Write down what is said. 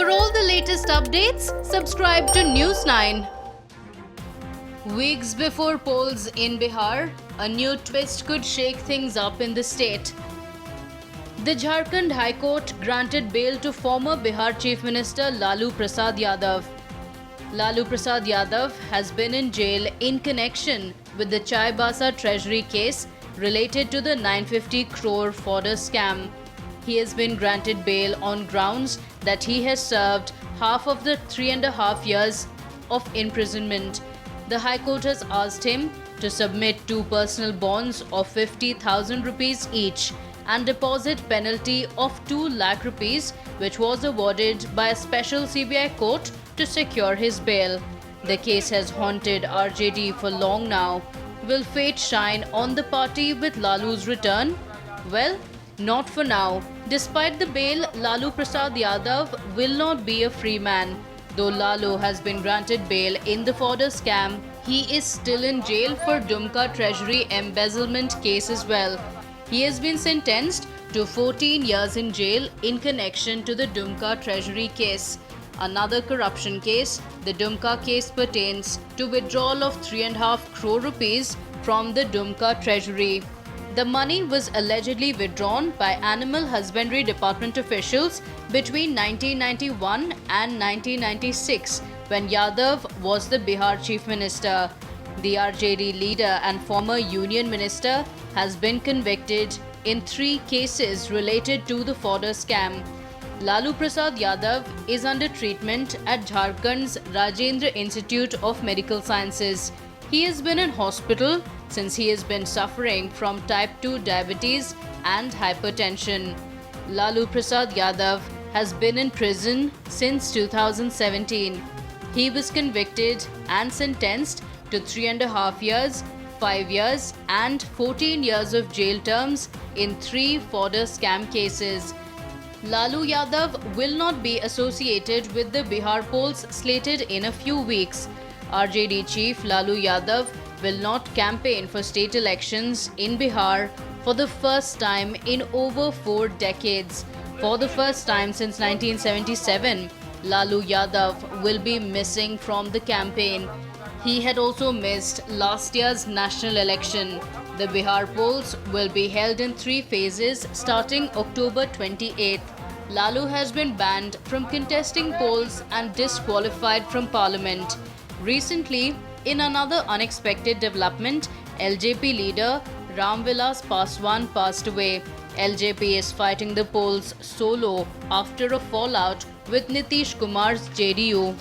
For all the latest updates, subscribe to News 9. Weeks before polls in Bihar, a new twist could shake things up in the state. The Jharkhand High Court granted bail to former Bihar Chief Minister Lalu Prasad Yadav. Lalu Prasad Yadav has been in jail in connection with the Chaibasa Treasury case related to the 950 crore fodder scam. He has been granted bail on grounds that he has served half of the 3.5 years of imprisonment. The High Court has asked him to submit 2 personal bonds of 50,000 rupees each and deposit penalty of 2 lakh rupees, which was awarded by a special CBI court to secure his bail. The case has haunted RJD for long now. Will fate shine on the party with Lalu's return? Well, not for now. Despite the bail, Lalu Prasad Yadav will not be a free man. Though Lalu has been granted bail in the fodder scam, he is still in jail for Dumka Treasury embezzlement case as well. He has been sentenced to 14 years in jail in connection to the Dumka Treasury case. Another corruption case, the Dumka case, pertains to withdrawal of 3.5 crore rupees from the Dumka Treasury. The money was allegedly withdrawn by Animal Husbandry Department officials between 1991 and 1996 when Yadav was the Bihar Chief Minister. The RJD leader and former Union Minister has been convicted in 3 cases related to the fodder scam. Lalu Prasad Yadav is under treatment at Jharkhand's Rajendra Institute of Medical Sciences. He has been in hospital since he has been suffering from type 2 diabetes and hypertension. Lalu Prasad Yadav has been in prison since 2017. He was convicted and sentenced to 3.5 years, 5 years and 14 years of jail terms in 3 fodder scam cases. Lalu Yadav will not be associated with the Bihar polls slated in a few weeks. RJD chief Lalu Yadav will not campaign for state elections in Bihar for the first time in over 4 decades. For the first time since 1977, Lalu Yadav will be missing from the campaign. He had also missed last year's national election. The Bihar polls will be held in 3 phases starting October 28th. Lalu has been banned from contesting polls and disqualified from parliament. Recently, in another unexpected development, LJP leader Ram Vilas Paswan passed away. LJP is fighting the polls solo after a fallout with Nitish Kumar's JDU.